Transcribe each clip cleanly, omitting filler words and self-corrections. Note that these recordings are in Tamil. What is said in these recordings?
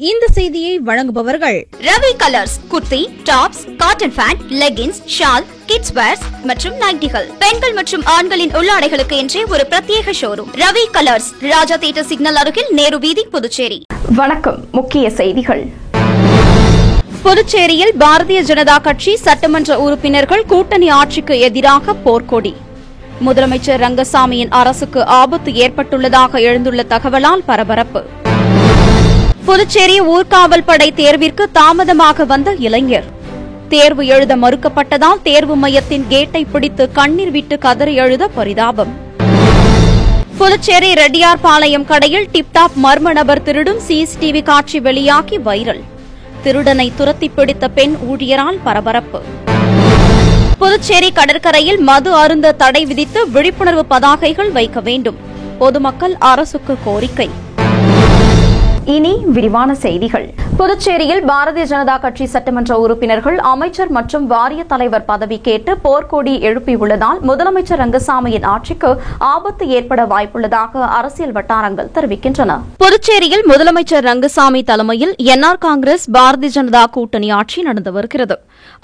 இந்த செய்தியை வழங்குபவர்கள் Ravi colours. Kurti, tops, cotton pant, leggings, shawl, kids wears மற்றும் நைட்டிகள், பெண்கள் மற்றும் ஆண்களின் உள்ளாடைகளுக்கு என்றே ஒரு பிரத்யேக showroom. Ravi colours, Raja theatre signal அருகில், நேரு வீதி, புதுச்சேரி. வணக்கம். முக்கிய செய்திகள். புதுச்சேரியில் பாரதிய ஜனதா கட்சி சட்டமன்ற உறுப்பினர்கள் கூட்டணி ஆட்சிக்கு எதிராக போர்க்கொடி. முதலமைச்சர் ரங்கசாமியின் அரசுக்கு ஆபத்து ஏற்பட்டுள்ளதாக எழுந்துள்ள தகவலால் பரபரப்பு. புதுச்சேரி ஊர்காவல் படை தேர்விற்கு தாமதமாக வந்த இளைஞர். தேர்வு எழுத மறுக்கப்பட்டதால் தேர்வு மையத்தின் கேட்டை பிடித்து கண்ணீர் விட்டு கதறி எழுத பரிதாபம். புதுச்சேரி ரெட்டியார்பாளையம் கடையில் டிப்டாப் மர்ம நபர் திருடும் சிசிடிவி காட்சி வெளியாகி வைரல். திருடனை துரத்தி பிடித்த பெண் ஊழியரால் பரபரப்பு. புதுச்சேரி கடற்கரையில் மது அருந்த தடை விதித்து விழிப்புணர்வு பதாகைகள் வைக்க வேண்டும். பொதுமக்கள் அரசுக்கு கோரிக்கை. இனி விரிவான செய்திகள். புதுச்சேரியில் பாரதிய ஜனதா கட்சி சட்டமன்ற உறுப்பினர்கள் அமைச்சர் மற்றும் வாரிய தலைவர் பதவி கேட்டு போர்க்கொடி எழுப்பியுள்ளதால் முதலமைச்சர் ரங்கசாமியின் ஆட்சிக்கு ஆபத்து ஏற்பட வாய்ப்புள்ளதாக அரசியல் வட்டாரங்கள் தெரிவிக்கின்றன. புதுச்சேரியில் முதலமைச்சர் ரங்கசாமி தலைமையில் என்ஆர் காங்கிரஸ் பாரதிய ஜனதா கூட்டணி ஆட்சி நடந்து வருகிறது.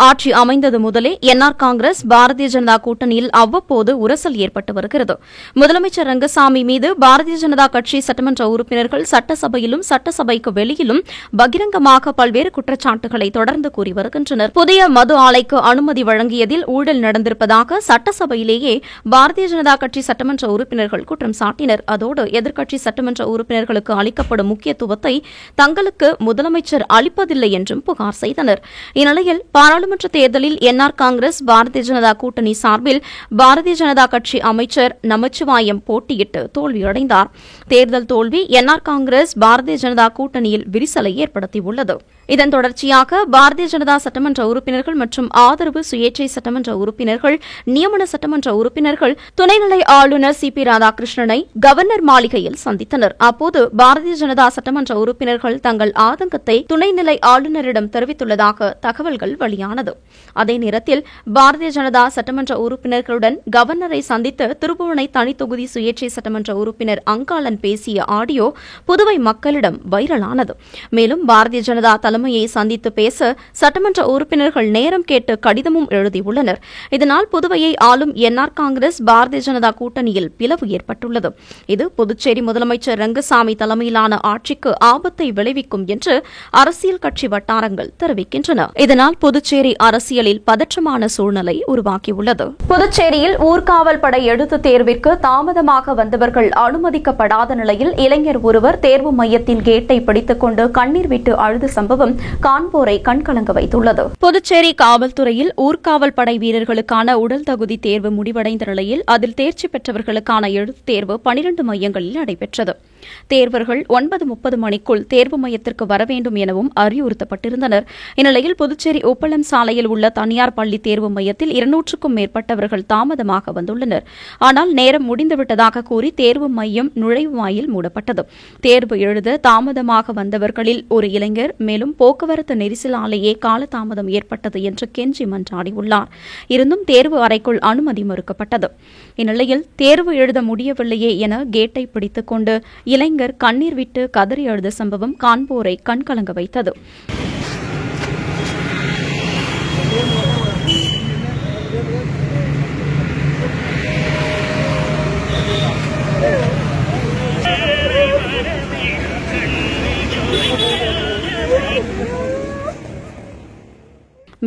ஆட்சி அமைந்தது முதலே என்ஆர் காங்கிரஸ் பாரதிய ஜனதா கூட்டணியில் அவ்வப்போது உரசல் ஏற்பட்டு வருகிறது. முதலமைச்சர் ரங்கசாமி மீது பாரதிய ஜனதா கட்சி சட்டமன்ற உறுப்பினர்கள் சட்டசபையிலும் சட்டசபைக்கு வெளியிலும் பகிரங்கமாக பல்வேறு குற்றச்சாட்டுகளை தொடர்ந்து கூறி வருகின்றனர். புதிய மது ஆலைக்கு அனுமதி வழங்கியதில் ஊழல் நடந்திருப்பதாக சட்டசபையிலேயே பாரதிய ஜனதா கட்சி சட்டமன்ற உறுப்பினர்கள் குற்றம் சாட்டினர். அதோடு எதிர்க்கட்சி சட்டமன்ற உறுப்பினர்களுக்கு அளிக்கப்படும் முக்கியத்துவத்தை தங்களுக்கு முதலமைச்சர் அளிப்பதில்லை என்றும் புகார் செய்தனர். இந்நிலையில் பாராளுமன்ற தேர்தலில் என்ஆர் காங்கிரஸ் பாரதிய ஜனதா கூட்டணி சார்பில் பாரதிய ஜனதா கட்சி அமைச்சர் நமச்சிவாயம் போட்டியிட்டு தோல்வியடைந்தார். தேர்தல் தோல்வி என்ஆர் காங்கிரஸ் பாரதிய ஜனதா கூட்டணியில் விரிசலை ஏற்படுத்தியுள்ளது. இதன் தொடர்ச்சியாக பாரதிய ஜனதா சட்டமன்ற உறுப்பினர்கள் மற்றும் ஆதரவு சுயேட்சை சட்டமன்ற உறுப்பினர்கள், நியமன சட்டமன்ற உறுப்பினர்கள் துணைநிலை ஆளுநர் சி.பி. ராதாகிருஷ்ணனை கவர்னர் மாளிகையில் சந்தித்தனர். அப்போது பாரதிய ஜனதா சட்டமன்ற உறுப்பினர்கள் தங்கள் ஆதங்கத்தை துணைநிலை ஆளுநரிடம் தெரிவித்துள்ளதாக தகவல்கள் வெளியானது. அதே நேரத்தில் பாரதிய ஜனதா சட்டமன்ற உறுப்பினர்களுடன் கவர்னரை சந்தித்து திருபுவனை தனித்தொகுதி சுயேட்சை சட்டமன்ற உறுப்பினர் அங்காளன் பேசிய ஆடியோ புதுவை மக்களிடம் வைரலானது. மேலும் பாரதிய ஜனதா தலைமையை சந்தித்து பேச சட்டமன்ற உறுப்பினர்கள் நேரம் கேட்டு கடிதமும் எழுதியுள்ளனர். இதனால் புதுவையை ஆளும் என்ஆர் காங்கிரஸ் பாரதிய ஜனதா கூட்டணியில் பிளவு ஏற்பட்டுள்ளது. இது புதுச்சேரி முதலமைச்சர் ரங்கசாமி தலைமையிலான ஆட்சிக்கு ஆபத்தை விளைவிக்கும் என்று அரசியல் கட்சி வட்டாரங்கள் தெரிவிக்கின்றன. இதனால் புதுச்சேரி அரசியலில் பதற்றமான சூழ்நிலை உருவாகியுள்ளது. புதுச்சேரியில் ஊர்காவல் படை எழுத்து தேர்விற்கு தாமதமாக வந்தவர்கள் அனுமதிக்கப்படாத நிலையில் இளைஞர் ஒருவர் தேர்வு மையத்தின் கேட்டை பிடித்துக் கொண்டு கண்ணீர் விட்டு அழுத சம்பவம் காண்போரை கண்கலங்க வைத்துள்ளது. புதுச்சேரி காவல்துறையில் ஊர்காவல் படை வீரர்களுக்கான உடல் தகுதி தேர்வு முடிவடைந்த நிலையில் அதில் தேர்ச்சி பெற்றவர்களுக்கான எழுத்து தேர்வு 12 மையங்களில் நடைபெற்றது. தேர்வர்கள் 9:30 மணிக்குள் தேர்வு மையத்திற்கு வர வேண்டும் எனவும் அறிவுறுத்தப்பட்டிருந்தனர். இந்நிலையில் புதுச்சேரி உப்பளம் சாலையில் உள்ள தனியார் பள்ளி தேர்வு மையத்தில் 200க்கும் மேற்பட்டவர்கள் தாமதமாக வந்துள்ளனர். ஆனால் நேரம் முடிந்துவிட்டதாக கூறி தேர்வு மையம் நுழைவு வாயில் மூடப்பட்டது. தேர்வு எழுத தாமதமாக வந்தவர்களில் ஒரு இளைஞர் மேலும் போக்குவரத்து நெரிசலாலேயே காலதாமதம் ஏற்பட்டது என்று கெஞ்சி மன்றாடியுள்ளார். இருந்தும் தேர்வு அறைக்குள் அனுமதி மறுக்கப்பட்டது. இந்நிலையில் தேர்வு எழுத முடியவில்லையே என கேட்டை பிடித்துக் கொண்டு இளைஞர் கண்ணீர் விட்டு கதறி அழுத சம்பவம் காண்போரை கண்கலங்க வைத்தது.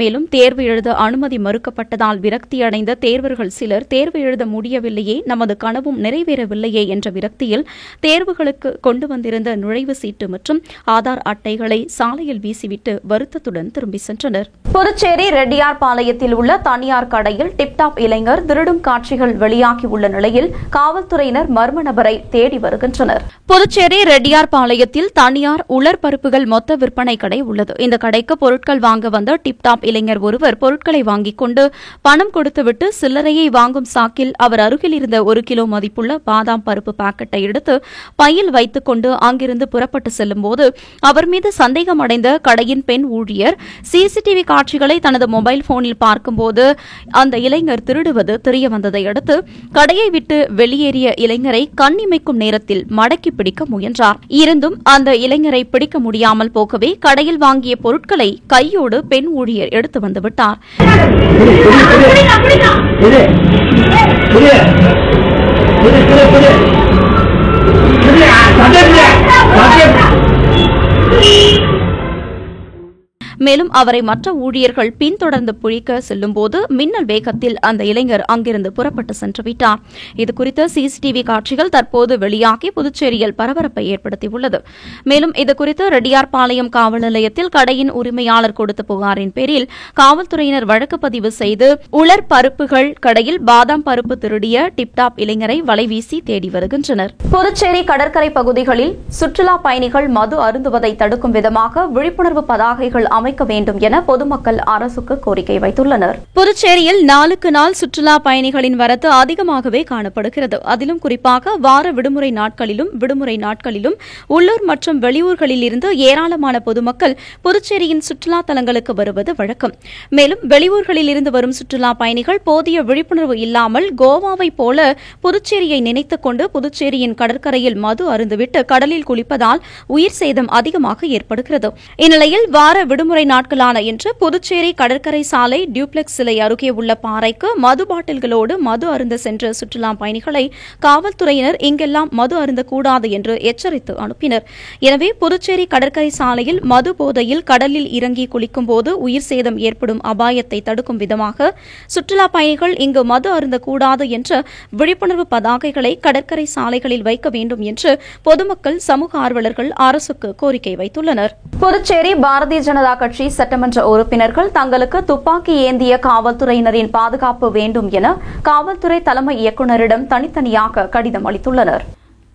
மேலும் தேர்வு எழுத அனுமதி மறுக்கப்பட்டதால் விரக்தியடைந்த தேர்வர்கள் சிலர் தேர்வு எழுத முடியவில்லையே, நமது கனவும் நிறைவேறவில்லையே என்ற விரக்தியில் தேர்வுகளுக்கு கொண்டு வந்திருந்த நுழைவு சீட்டு மற்றும் ஆதார் அட்டைகளை சாலையில் வீசிவிட்டு வருத்தத்துடன் திரும்பி சென்றனர். புதுச்சேரி ரெட்டியார்பாளையத்தில் உள்ள தனியார் கடையில் டிப்டாப் இளைஞர் திருடும் காட்சிகள் வெளியாகியுள்ள நிலையில் காவல்துறையினர் மர்ம நபரை தேடி வருகின்றனர். புதுச்சேரி ரெட்டியார்பாளையத்தில் தனியார் உலர் பருப்புகள் மொத்த விற்பனை கடை உள்ளது. இந்த கடைக்கு பொருட்கள் வாங்க வந்த டிப்டாப் டிப்டாப் இளைஞர் ஒருவர் பொருட்களை வாங்கிக் கொண்டு பணம் கொடுத்துவிட்டு சில்லறையை வாங்கும் சாக்கில் அவர் அருகில் இருந்த 1 கிலோ மதிப்புள்ள பாதாம் பருப்பு பாக்கெட்டை எடுத்து பையில் வைத்துக் கொண்டு அங்கிருந்து புறப்பட்டு செல்லும்போது அவர் மீது சந்தேகமடைந்த கடையின் பெண் ஊழியர் சிசிடிவி காட்சிகளை தனது மொபைல் போனில் பார்க்கும்போது அந்த இளைஞர் திருடுவது தெரியவந்ததை அடுத்து கடையை விட்டு வெளியேறிய இளைஞரை கண்ணிமைக்கும் நேரத்தில் மடக்கி பிடிக்க முயன்றார். இருந்தும் அந்த இளைஞரை பிடிக்க முடியாமல் போகவே கடையில் வாங்கிய பொருட்களை கையோடு பெண் ஊழியர் எடுத்து வந்துவிட்டார். மேலும் அவரை மற்ற ஊழியர்கள் பின்தொடர்ந்து பிடிக்க செல்லும்போது மின்னல் வேகத்தில் அந்த இளைஞர் அங்கிருந்து புறப்பட்டு சென்றுவிட்டார். இதுகுறித்த சிசிடிவி காட்சிகள் தற்போது வெளியாகி புதுச்சேரியில் பரபரப்பை ஏற்படுத்தியுள்ளது. மேலும் இதுகுறித்து ரெட்டியார்பாளையம் காவல் நிலையத்தில் கடையின் உரிமையாளர் கொடுத்த புகாரின் பேரில் காவல்துறையினர் வழக்கு பதிவு செய்து உலர் பருப்புகள் கடையில் பாதாம் பருப்பு திருடிய டிப்டாப் இளைஞரை வலைவீசி தேடி வருகின்றனர். புதுச்சேரி கடற்கரை பகுதிகளில் சுற்றுலா பயணிகள் மது அருந்துவதை தடுக்கும் விதமாக விழிப்புணர்வு பதாகைகள் அமைக்க வேண்டும் என பொதுமக்கள் அரசுக்கு கோரிக்கை வைத்துள்ளனர். புதுச்சேரியில் நாளுக்கு நாள் சுற்றுலா பயணிகளின் வரத்து அதிகமாகவே காணப்படுகிறது. அதிலும் குறிப்பாக வார விடுமுறை நாட்களிலும் உள்ளூர் மற்றும் வெளியூர்களில் இருந்து ஏராளமான பொதுமக்கள் புதுச்சேரியின் சுற்றுலா தலங்களுக்கு வருவது வழக்கம். மேலும் வெளியூர்களில் இருந்து வரும் சுற்றுலா பயணிகள் போதிய விழிப்புணர்வு இல்லாமல் கோவாவை போல புதுச்சேரியை நினைத்துக் கொண்டு புதுச்சேரியின் கடற்கரையில் மது அருந்துவிட்டு கடலில் குளிப்பதால் உயிர் சேதம் அதிகமாக ஏற்படுகிறது. இந்நிலையில் வார விடுமுறை நாட்களான இன்று புதுச்சேரி கடற்கரை சாலை டியூப்ளெக்ஸ் சிலை அருகே உள்ள பாறைக்கு மது பாட்டில்களோடு மது அருந்த சென்ற சுற்றுலா பயணிகளை காவல்துறையினர் இங்கெல்லாம் மது அருந்தக்கூடாது என்று எச்சரித்து அனுப்பினர். எனவே புதுச்சேரி கடற்கரை சாலையில் மது போதையில் கடலில் இறங்கி குளிக்கும்போது உயிர் சேதம் ஏற்படும் அபாயத்தை தடுக்கும் விதமாக சுற்றுலா பயணிகள் இங்கு மது அருந்தக்கூடாது என்ற விழிப்புணர்வு பதாகைகளை கடற்கரை சாலைகளில் வைக்க வேண்டும் என்று பொதுமக்கள் சமூக ஆர்வலர்கள் அரசுக்கு கோரிக்கை வைத்துள்ளனர். புதுச்சேரி பாரதிய ஜனதா கட்சி சட்டமன்ற உறுப்பினர்கள் தங்களுக்கு துப்பாக்கி ஏந்திய காவல்துறையினரின் பாதுகாப்பு வேண்டும் என காவல்துறை தலைமை இயக்குநரிடம் தனித்தனியாக கடிதம் அளித்துள்ளனர்.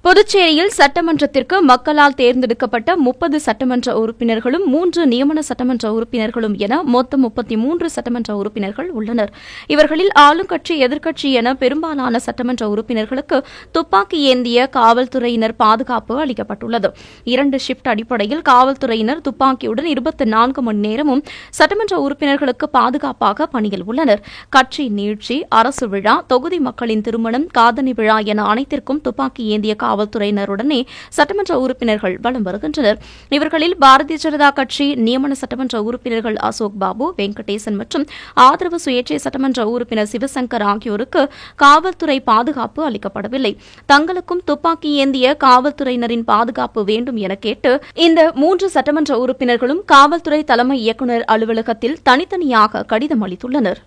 புதுச்சேரியில் சட்டமன்றத்திற்கு மக்களால் தேர்ந்தெடுக்கப்பட்ட 30 சட்டமன்ற உறுப்பினர்களும் 3 நியமன சட்டமன்ற உறுப்பினர்களும் என மொத்தம் 33 சட்டமன்ற உறுப்பினர்கள் உள்ளனர். இவர்களில் ஆளுங்கட்சி எதிர்க்கட்சி என பெரும்பாலான சட்டமன்ற உறுப்பினர்களுக்கு துப்பாக்கி ஏந்திய காவல்துறையினர் பாதுகாப்பு அளிக்கப்பட்டுள்ளது. 2 ஷிப்ட் அடிப்படையில் காவல்துறையினர் துப்பாக்கியுடன் 24 மணி நேரமும் சட்டமன்ற உறுப்பினர்களுக்கு பாதுகாப்பாக பணியில் உள்ளனர். கட்சி நீட்சி, அரசு விழா, தொகுதி மக்களின் திருமணம், காதணி விழா என அனைத்திற்கும் துப்பாக்கி ஏந்திய காவல்துறையினருடனே சட்டமன்ற உறுப்பினர்கள் வலம் வருகின்றனர். இவர்களில் பாரதிய ஜனதா கட்சி நியமன சட்டமன்ற உறுப்பினர்கள் அசோக் பாபு, வெங்கடேசன் மற்றும் ஆதரவு சுயேட்சை சட்டமன்ற உறுப்பினர் சிவசங்கர் ஆகியோருக்கு காவல்துறை பாதுகாப்பு அளிக்கப்படவில்லை. தங்களுக்கும் துப்பாக்கி ஏந்திய காவல்துறையினரின் பாதுகாப்பு வேண்டும் என கேட்டு இந்த 3 சட்டமன்ற உறுப்பினர்களும் காவல்துறை தலைமை இயக்குநர் அலுவலகத்தில் தனித்தனியாக கடிதம் அளித்துள்ளனர்.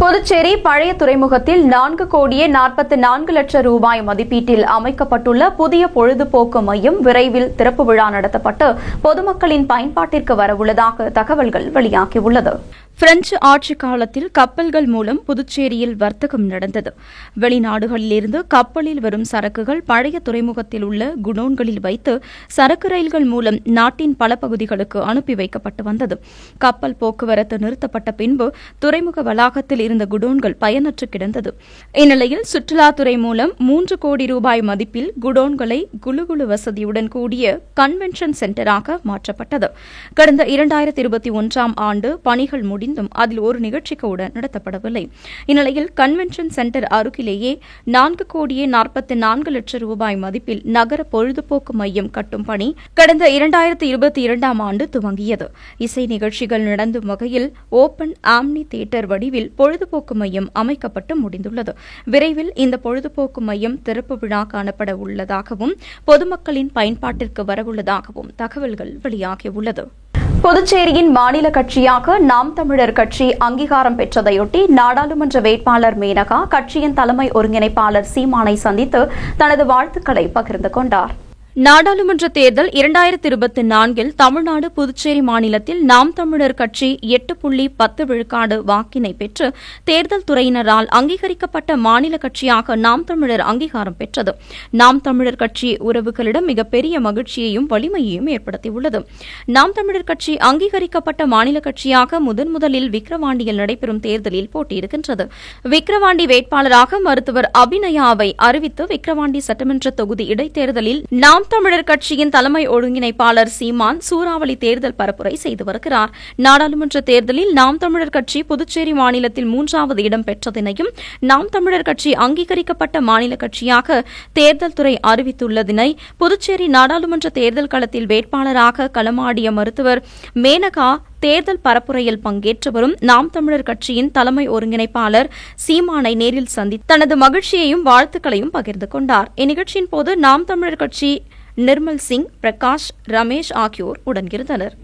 புதுச்சேரி பழைய துறைமுகத்தில் 4,44,00,000 ரூபாய் மதிப்பீட்டில் அமைக்கப்பட்டுள்ள புதிய பொழுதுபோக்கு மையம் விரைவில் திறப்பு விழா நடத்தப்பட்டு பொதுமக்களின் பயன்பாட்டிற்கு வரவுள்ளதாக தகவல்கள் வெளியாகியுள்ளது. பிரெஞ்சு ஆட்சி காலத்தில் கப்பல்கள் மூலம் புதுச்சேரியில் வர்த்தகம் நடந்தது. வெளிநாடுகளிலிருந்து கப்பலில் வரும் சரக்குகள் பழைய துறைமுகத்தில் உள்ள குடோன்களில் வைத்து சரக்கு ரயில்கள் மூலம் நாட்டின் பல பகுதிகளுக்கு அனுப்பி வைக்கப்பட்டு வந்தது. கப்பல் போக்குவரத்து நிறுத்தப்பட்ட பின்பு துறைமுக வளாகத்தில் இருந்த குடோன்கள் பயனற்று கிடந்தது. இந்நிலையில் சுற்றுலாத்துறை மூலம் 3 கோடி ரூபாய் மதிப்பில் குடோன்களை குளுகுளு வசதியுடன் கூடிய கன்வென்ஷன் சென்டராக மாற்றப்பட்டது. கடந்த 2021ஆம் ஆண்டு பணிகள் முடிந்தும் அதில் ஒரு நிகழ்ச்சி கூட நடத்தப்படவில்லை. இந்நிலையில் கன்வென்ஷன் சென்டர் அருகிலேயே 4,44,00,000 ரூபாய் மதிப்பில் நகர பொழுதுபோக்கு மையம் கட்டும் பணி கடந்த 2022ஆம் ஆண்டு துவங்கியது. இசை நிகழ்ச்சிகள் நடந்தும் வகையில் ஓபன் ஆம்னி தியேட்டர் வடிவில் பொழுதுபோக்கு மையம் அமைக்கப்பட்டு முடிந்துள்ளது. விரைவில் இந்த பொழுதுபோக்கு மையம் திறப்பு விழா காணப்பட உள்ளதாகவும் பொதுமக்களின் பயன்பாட்டிற்கு வரவுள்ளதாகவும் தகவல்கள் வெளியாகியுள்ளது. புதுச்சேரியின் மாநில கட்சியாக நாம் தமிழர் கட்சி அங்கீகாரம் பெற்றதையொட்டி நாடாளுமன்ற வேட்பாளர் மேனகா கட்சியின் தலைமை ஒருங்கிணைப்பாளர் சீமானை சந்தித்து தனது வாழ்த்துக்களை பகிர்ந்து கொண்டார். நாடாளுமன்ற தேர்தல் 2024 தமிழ்நாடு புதுச்சேரி மாநிலத்தில் நாம் தமிழர் கட்சி 8.10 விழுக்காடு வாக்கினை பெற்று தேர்தல் துறையினரால் அங்கீகரிக்கப்பட்ட மாநில கட்சியாக நாம் தமிழர் அங்கீகாரம் பெற்றது. நாம் தமிழர் கட்சி உறவுகளிடம் மிகப்பெரிய மகிழ்ச்சியையும் வலிமையையும் ஏற்படுத்தியுள்ளது. நாம் தமிழர் கட்சி அங்கீகரிக்கப்பட்ட மாநில கட்சியாக முதலில் விக்கிரவாண்டியில் நடைபெறும் தேர்தலில் போட்டியிடுகின்றது. விக்கிரவாண்டி வேட்பாளராக மருத்துவர் அபிநயாவை அறிவித்து விக்கிரவாண்டி சட்டமன்ற தொகுதி இடைத்தேர்தலில் நாம் தமிழர் கட்சியின் தலைமை ஒருங்கிணைப்பாளர் சீமான் சூறாவளி தேர்தல் பரப்புரை செய்து வருகிறார். நாடாளுமன்ற தேர்தலில் நாம் தமிழர் கட்சி புதுச்சேரி மாநிலத்தில் 3வது இடம் பெற்றதினையும் நாம் தமிழர் கட்சி அங்கீகரிக்கப்பட்ட மாநில கட்சியாக தேர்தல் துறை அறிவித்துள்ளதினை புதுச்சேரி நாடாளுமன்ற தேர்தல் களத்தில் வேட்பாளராக களமாடிய மருத்துவர் மேனகா தேர்தல் பரப்புரையில் பங்கேற்று வரும் நாம் தமிழர் கட்சியின் தலைமை ஒருங்கிணைப்பாளர் சீமானை நேரில் சந்தித்து தனது மகிழ்ச்சியையும் வாழ்த்துக்களையும் பகிர்ந்து கொண்டார். இந்நிகழ்ச்சியின் போது நாம் தமிழர் கட்சி நிர்மல் சிங், பிரகாஷ், ரமேஷ் ஆகியோர் உடனிருந்தனர்.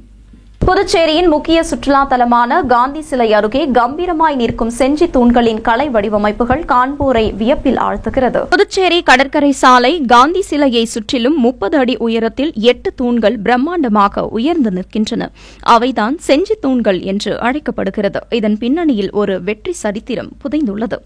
புதுச்சேரியின் முக்கிய சுற்றுலா தலமான காந்தி சிலை அருகே கம்பீரமாய் நிற்கும் செஞ்சி தூண்களின் கலை வடிவமைப்புகள் காண்போரை வியப்பில் ஆழ்த்துகிறது. புதுச்சேரி கடற்கரை சாலை காந்தி சிலையை சுற்றிலும் 30 அடி உயரத்தில் 8 தூண்கள் பிரம்மாண்டமாக உயர்ந்து நிற்கின்றன. அவைதான் செஞ்சி தூண்கள் என்று அழைக்கப்படுகிறது. இதன் பின்னணியில் ஒரு வெற்றி சரித்திரம் புதைந்துள்ளது.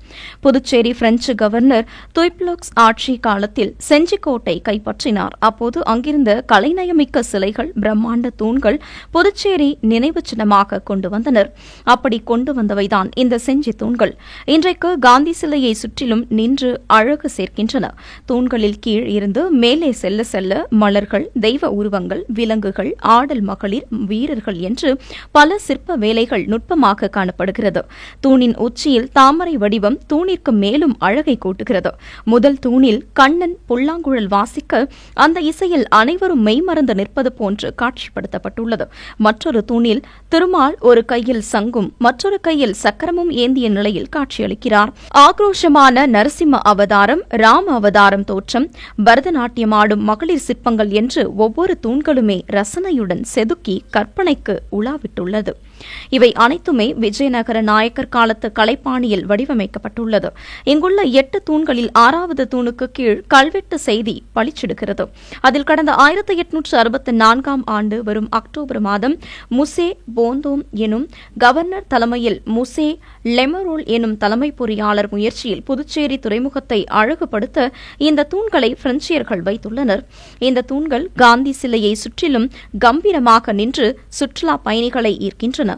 புதுச்சேரி பிரெஞ்சு கவர்னர் துய்ப்ளோக்ஸ் ஆட்சி காலத்தில் செஞ்சிக்கோட்டை கைப்பற்றினார். அப்போது அங்கிருந்த கலைநயமிக்க சிலைகள், பிரம்மாண்ட தூண்கள் புதுச்சேரி நினைவு சின்னமாக கொண்டு வந்தனர். அப்படி கொண்டு வந்தவைதான் இந்த செஞ்சி தூண்கள். இன்றைக்கு காந்தி சிலையை சுற்றிலும் நின்று அழகு சேர்க்கின்றன. தூண்களில் கீழ் இருந்து மேலே செல்ல செல்ல மலர்கள், தெய்வ உருவங்கள், விலங்குகள், ஆடல் மகளிர், வீரர்கள் என்று பல சிற்ப வேலைகள் நுட்பமாக காணப்படுகிறது. தூணின் உச்சியில் தாமரை வடிவம் தூணிற்கு மேலும் அழகை கூட்டுகிறது. முதல் தூணில் கண்ணன் புல்லாங்குழல் வாசிக்க அந்த இசையில் அனைவரும் மெய்மறந்து நிற்பது போன்று காட்சிப்படுத்தப்பட்டுள்ளது. மற்றொரு தூணில் திருமால் ஒரு கையில் சங்கும் மற்றொரு கையில் சக்கரமும் ஏந்திய நிலையில் காட்சியளிக்கிறார். ஆக்ரோஷமான நரசிம்ம அவதாரம், ராம அவதாரம் தோற்றம், பரதநாட்டியமாடும் மகளிர் சிற்பங்கள் என்று ஒவ்வொரு தூண்களுமே ரசனையுடன் செதுக்கி கற்பனைக்கு உலாவிட்டுள்ளது. இவை அனைத்துமே விஜயநகர நாயக்கர் காலத்து கலைப்பாணியில் வடிவமைக்கப்பட்டுள்ளது. இங்குள்ள 8 தூண்களில் 6வது தூணுக்கு கீழ் கல்வெட்டு செய்தி பளிச்சிடுகிறது. அதில் கடந்த 1864 ஆண்டு வரும் அக்டோபர் மாதம் முசே போந்தோம் எனும் கவர்னர் தலைமையில் முசே லெமரோல் எனும் தலைமை பொறியாளர் முயற்சியில் புதுச்சேரி துறைமுகத்தை அழகுபடுத்த இந்த தூண்களை பிரெஞ்சியர்கள் வைத்துள்ளனர். இந்த தூண்கள் காந்தி சிலையை சுற்றிலும் கம்பீரமாக நின்று சுற்றுலா பயணிகளை ஈர்க்கின்றன.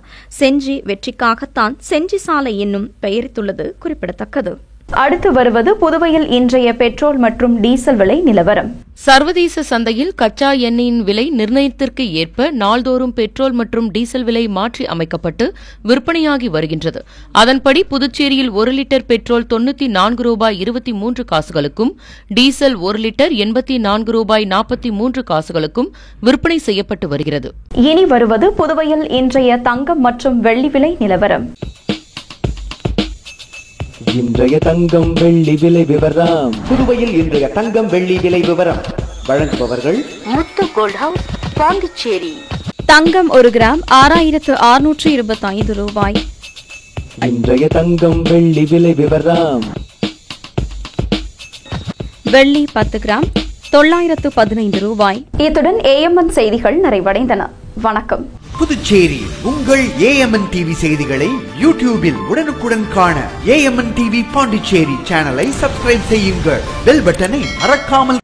செஞ்சி வெற்றிக்காகத்தான் செஞ்சி சாலை என்னும் பெயரித்துள்ளது குறிப்பிடத்தக்கது. அடுத்து வருவது புதுவையில் இன்றைய பெட்ரோல் மற்றும் டீசல் விலை நிலவரம். சர்வதேச சந்தையில் கச்சா எண்ணெயின் விலை நிர்ணயத்திற்கு ஏற்ப நாள்தோறும் பெட்ரோல் மற்றும் டீசல் விலை மாற்றி அமைக்கப்பட்டு விற்பனையாகி வருகின்றது. அதன்படி புதுச்சேரியில் 1 லிட்டர் பெட்ரோல் 94 ரூபாய் 23 காசுகளுக்கும், டீசல் 1 லிட்டர் 84 ரூபாய் 43 காசுகளுக்கும் விற்பனை செய்யப்பட்டு வருகிறது. இனி வருவது புதுவையில் இன்றைய தங்கம் மற்றும் வெள்ளி விலை நிலவரம். இன்றைய தங்கம் வெள்ளி விலை விவரம். புதுவையில் இன்றைய தங்கம் வெள்ளி விலை விவரம் வழங்குபவர்கள் முத்து கோல்ட் ஹவுஸ், பாண்டிச்சேரி. தங்கம் 1 கிராம் 6625 ரூபாய். இன்றைய தங்கம் வெள்ளி விலை விவரம். வெள்ளி 10 கிராம் 915 ரூபாய். இத்துடன் AMN செய்திகள் நிறைவடைந்தன. வணக்கம். புதுச்சேரி உங்கள் AMN டிவி செய்திகளை யூடியூபில் உடனுக்குடன் காண AMN டிவி பாண்டிச்சேரி சேனலை சப்ஸ்கிரைப் செய்யுங்கள். பெல் பட்டனை மறக்காமல்